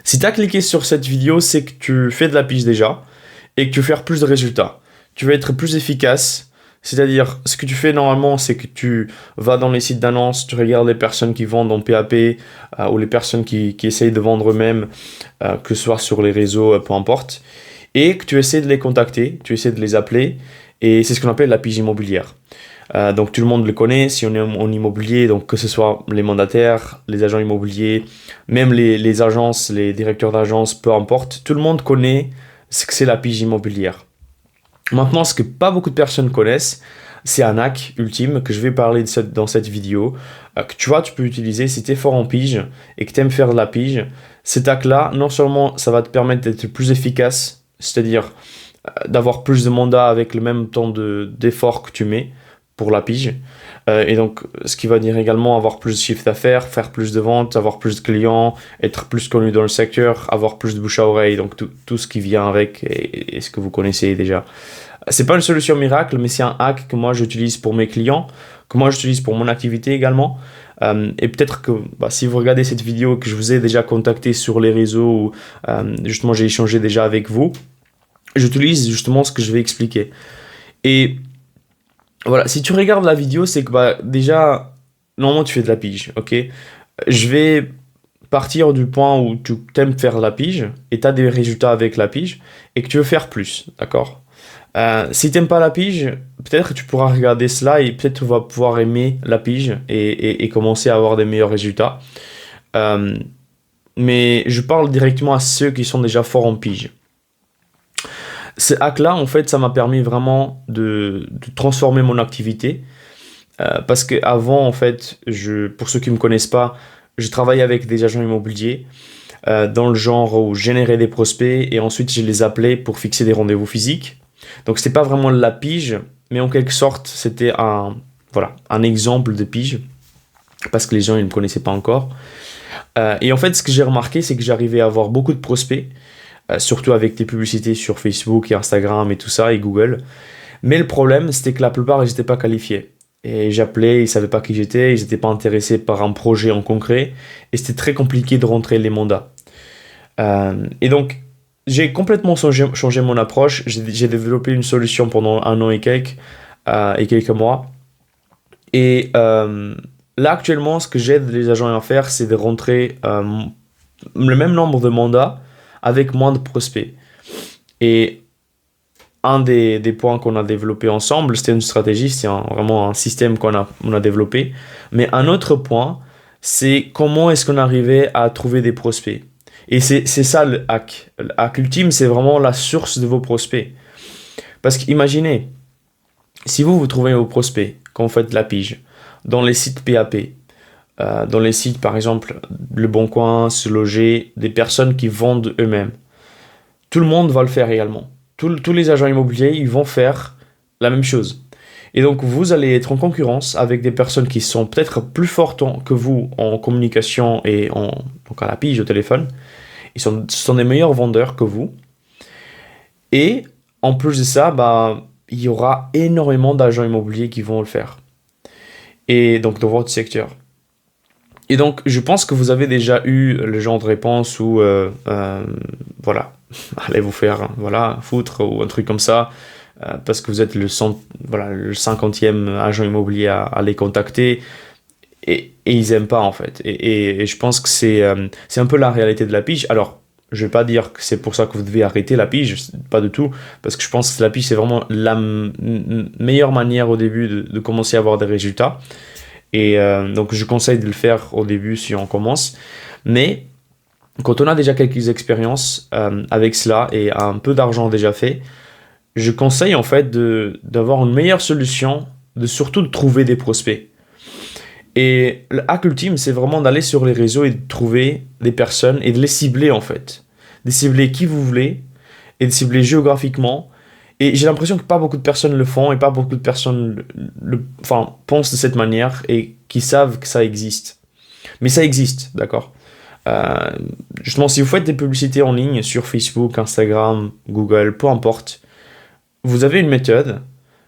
Si tu as cliqué sur cette vidéo, c'est que tu fais de la pige déjà et que tu veux faire plus de résultats. Tu veux être plus efficace. C'est-à-dire, ce que tu fais normalement, c'est que tu vas dans les sites d'annonces, tu regardes les personnes qui vendent en PAP ou les personnes qui essayent de vendre eux-mêmes, que ce soit sur les réseaux, peu importe, et que tu essaies de les contacter, tu essaies de les appeler, et c'est ce qu'on appelle la pige immobilière. Donc tout le monde le connaît, si on est en immobilier, donc que ce soit les mandataires, les agents immobiliers, même les agences, les directeurs d'agences, peu importe, tout le monde connaît ce que c'est la pige immobilière. Maintenant, ce que pas beaucoup de personnes connaissent, c'est un hack ultime que je vais parler dans cette vidéo, que tu vois, tu peux utiliser si tu es fort en pige et que tu aimes faire de la pige. Cet hack-là, non seulement ça va te permettre d'être plus efficace, c'est-à-dire d'avoir plus de mandats avec le même temps d'effort que tu mets pour la pige. Et donc, ce qui va dire également avoir plus de chiffre d'affaires, faire plus de ventes, avoir plus de clients, être plus connu dans le secteur, avoir plus de bouche à oreille, donc tout ce qui vient avec et ce que vous connaissez déjà. C'est pas une solution miracle, mais c'est un hack que moi j'utilise pour mes clients, que moi j'utilise pour mon activité également. Et peut-être que si vous regardez cette vidéo, que je vous ai déjà contacté sur les réseaux, ou justement j'ai échangé déjà avec vous, j'utilise justement ce que je vais expliquer. Et voilà, si tu regardes la vidéo, c'est que déjà, normalement tu fais de la pige, ok? Je vais partir du point où tu aimes faire la pige et tu as des résultats avec la pige et que tu veux faire plus, d'accord? Si tu n'aimes pas la pige, peut-être que tu pourras regarder cela et peut-être tu vas pouvoir aimer la pige et commencer à avoir des meilleurs résultats. Mais je parle directement à ceux qui sont déjà forts en pige. Ce hack-là, en fait, ça m'a permis vraiment de transformer mon activité. Parce qu'avant, en fait, pour ceux qui ne me connaissent pas, je travaillais avec des agents immobiliers dans le genre où je générais des prospects et ensuite je les appelais pour fixer des rendez-vous physiques. Donc, c'était pas vraiment de la pige, mais en quelque sorte, c'était un exemple de pige parce que les gens ils ne me connaissaient pas encore. Et en fait, ce que j'ai remarqué, c'est que j'arrivais à avoir beaucoup de prospects, surtout avec des publicités sur Facebook et Instagram et tout ça, et Google. Mais le problème, c'était que la plupart, ils n'étaient pas qualifiés. Et j'appelais, ils ne savaient pas qui j'étais, ils n'étaient pas intéressés par un projet en concret, et c'était très compliqué de rentrer les mandats. Et donc, j'ai complètement changé mon approche. J'ai développé une solution pendant 1 an et quelques mois. Et là, actuellement, ce que j'aide les agents à faire, c'est de rentrer le même nombre de mandats avec moins de prospects. Et un des points qu'on a développé ensemble, c'était une stratégie, c'est vraiment un système on a développé. Mais un autre point, c'est comment est-ce qu'on arrivait à trouver des prospects. Et c'est ça le hack. Le hack ultime, c'est vraiment la source de vos prospects. Parce qu'imaginez, si vous trouvez vos prospects quand vous faites de la pige, dans les sites PAP, dans les sites par exemple Le Bon Coin, Se Loger, des personnes qui vendent eux-mêmes, tout le monde va le faire également. Tous les agents immobiliers, ils vont faire la même chose. Et donc, vous allez être en concurrence avec des personnes qui sont peut-être plus fortes que vous en communication et donc à la pige au téléphone. Ce sont des meilleurs vendeurs que vous. Et en plus de ça, il y aura énormément d'agents immobiliers qui vont le faire. Et donc, dans votre secteur. Et donc, je pense que vous avez déjà eu le genre de réponse où, allez vous faire, foutre ou un truc comme ça, parce que vous êtes le 50e agent immobilier à les contacter, et ils aiment pas en fait. Et je pense que c'est un peu la réalité de la pige. Alors, je vais pas dire que c'est pour ça que vous devez arrêter la pige, pas du tout, parce que je pense que la pige, c'est vraiment la meilleure manière au début de commencer à avoir des résultats. Et donc, je conseille de le faire au début si on commence. Mais quand on a déjà quelques expériences avec cela et un peu d'argent déjà fait, je conseille en fait d'avoir une meilleure solution, surtout de trouver des prospects. Et le hack ultime, c'est vraiment d'aller sur les réseaux et de trouver des personnes et de les cibler en fait. De cibler qui vous voulez et de cibler géographiquement. Et j'ai l'impression que pas beaucoup de personnes le font et pas beaucoup de personnes pensent de cette manière et qui savent que ça existe. Mais ça existe, d'accord? Justement, si vous faites des publicités en ligne sur Facebook, Instagram, Google, peu importe, vous avez une méthode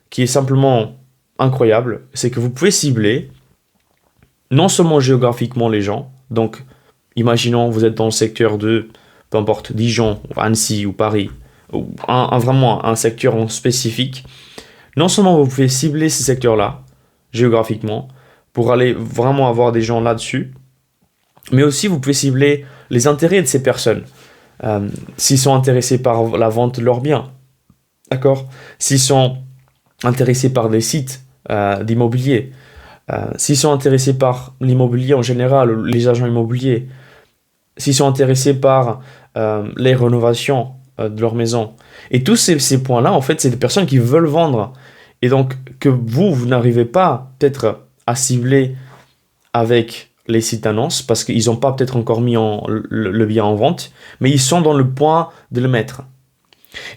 qui est simplement incroyable. C'est que vous pouvez cibler non seulement géographiquement les gens, donc imaginons vous êtes dans le secteur de peu importe, Dijon, ou Annecy ou Paris, ou vraiment un secteur en spécifique, non seulement vous pouvez cibler ces secteurs-là, géographiquement, pour aller vraiment avoir des gens là-dessus, mais aussi vous pouvez cibler les intérêts de ces personnes. S'ils sont intéressés par la vente de leurs biens, d'accord? S'ils sont intéressés par des sites d'immobilier, s'ils sont intéressés par l'immobilier en général, les agents immobiliers, s'ils sont intéressés par les rénovations de leur maison. Et tous ces points-là, en fait, c'est des personnes qui veulent vendre. Et donc, que vous n'arrivez pas peut-être à cibler avec les sites annonces, parce qu'ils n'ont pas peut-être encore mis le bien en vente, mais ils sont dans le point de le mettre.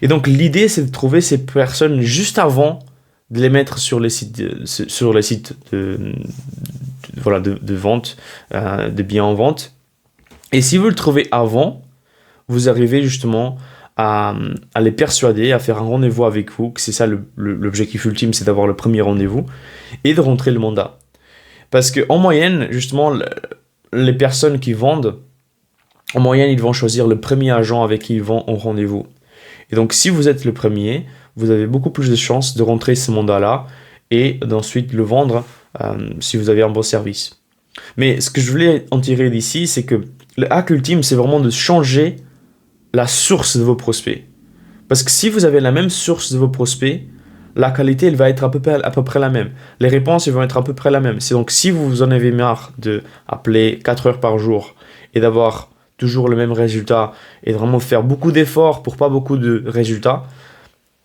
Et donc, l'idée, c'est de trouver ces personnes juste avant de les mettre sur les sites voilà, de vente, de biens en vente. Et si vous le trouvez avant, vous arrivez justement à les persuader, à faire un rendez-vous avec vous, que c'est ça l'objectif ultime, c'est d'avoir le premier rendez-vous, et de rentrer le mandat. Parce qu'en moyenne, justement, les personnes qui vendent, en moyenne, ils vont choisir le premier agent avec qui ils vont au rendez-vous. Et donc, si vous êtes le premier, vous avez beaucoup plus de chances de rentrer ce mandat-là et d'ensuite le vendre si vous avez un bon service. Mais ce que je voulais en tirer d'ici, c'est que le hack ultime, c'est vraiment de changer la source de vos prospects. Parce que si vous avez la même source de vos prospects, la qualité, elle va être à peu près la même. Les réponses, elles vont être à peu près la même. C'est donc, si vous en avez marre d'appeler 4 heures par jour et d'avoir toujours le même résultat et de vraiment faire beaucoup d'efforts pour pas beaucoup de résultats,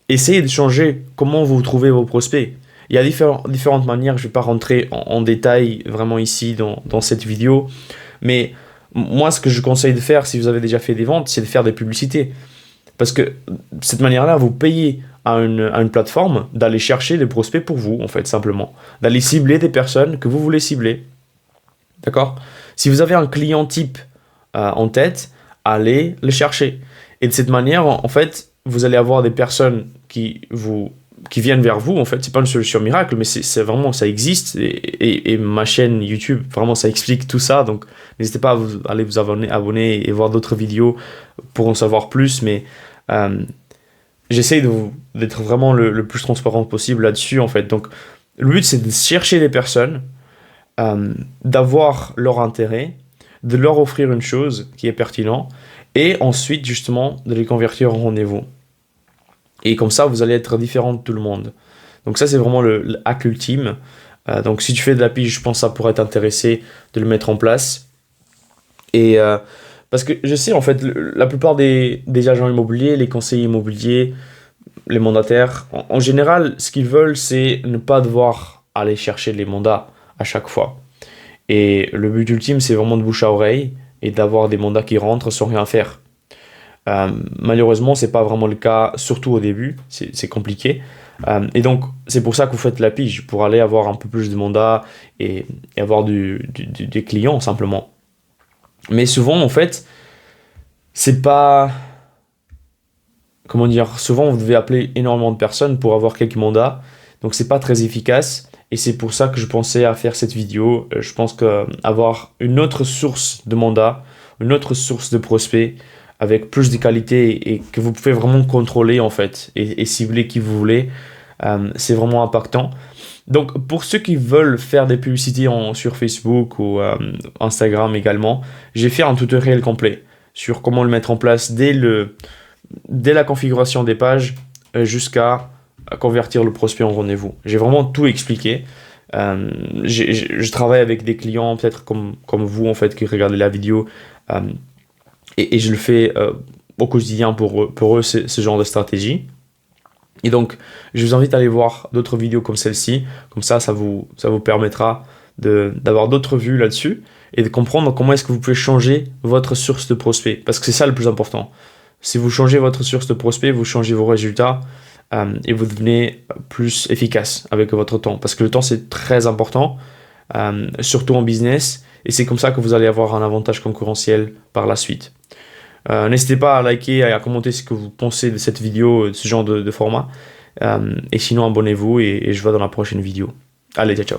essayez de changer comment vous trouvez vos prospects. Il y a différentes manières, je ne vais pas rentrer en détail vraiment ici dans cette vidéo, mais moi, ce que je conseille de faire, si vous avez déjà fait des ventes, c'est de faire des publicités. Parce que de cette manière-là, vous payez à une plateforme d'aller chercher des prospects pour vous, en fait, simplement. D'aller cibler des personnes que vous voulez cibler. D'accord? Si vous avez un client type en tête, allez le chercher. Et de cette manière, en fait, vous allez avoir des personnes qui viennent vers vous. En fait, c'est pas une solution miracle, mais c'est vraiment, ça existe. Et ma chaîne YouTube, vraiment, ça explique tout ça. Donc, n'hésitez pas à aller vous abonner et voir d'autres vidéos pour en savoir plus. Mais j'essaye d'être vraiment le plus transparent possible là-dessus, en fait. Donc, le but, c'est de chercher des personnes, d'avoir leur intérêt, de leur offrir une chose qui est pertinente, et ensuite, justement, de les convertir en rendez-vous. Et comme ça, vous allez être différent de tout le monde. Donc ça, c'est vraiment le hack ultime. Donc si tu fais de la pige, je pense que ça pourrait t'intéresser de le mettre en place. Et parce que je sais, en fait, la plupart des agents immobiliers, les conseillers immobiliers, les mandataires, en général, ce qu'ils veulent, c'est ne pas devoir aller chercher les mandats à chaque fois. Et le but ultime, c'est vraiment de bouche à oreille et d'avoir des mandats qui rentrent sans rien faire. Malheureusement, c'est pas vraiment le cas, surtout au début, c'est compliqué. Et donc, c'est pour ça que vous faites la pige, pour aller avoir un peu plus de mandats et avoir des clients, simplement. Mais souvent, en fait, c'est pas... Comment dire? Souvent, vous devez appeler énormément de personnes pour avoir quelques mandats. Donc, c'est pas très efficace. Et c'est pour ça que je pensais à faire cette vidéo. Je pense qu'avoir une autre source de mandats, une autre source de prospects, avec plus de qualité et que vous pouvez vraiment contrôler, en fait, et cibler qui vous voulez, c'est vraiment impactant. Donc, pour ceux qui veulent faire des publicités sur Facebook ou Instagram également, j'ai fait un tutoriel complet sur comment le mettre en place dès la configuration des pages jusqu'à convertir le prospect en rendez-vous. J'ai vraiment tout expliqué. Je travaille avec des clients, peut-être comme vous, en fait, qui regardez la vidéo, et je le fais au quotidien pour eux, ce genre de stratégie. Et donc, je vous invite à aller voir d'autres vidéos comme celle-ci. Comme ça vous permettra d'avoir d'autres vues là-dessus et de comprendre comment est-ce que vous pouvez changer votre source de prospect. Parce que c'est ça le plus important. Si vous changez votre source de prospect, vous changez vos résultats et vous devenez plus efficace avec votre temps. Parce que le temps, c'est très important, surtout en business. Et c'est comme ça que vous allez avoir un avantage concurrentiel par la suite. N'hésitez pas à liker et à commenter ce que vous pensez de cette vidéo, de ce genre de format. Et sinon, abonnez-vous et je vous vois dans la prochaine vidéo. Allez, ciao, ciao.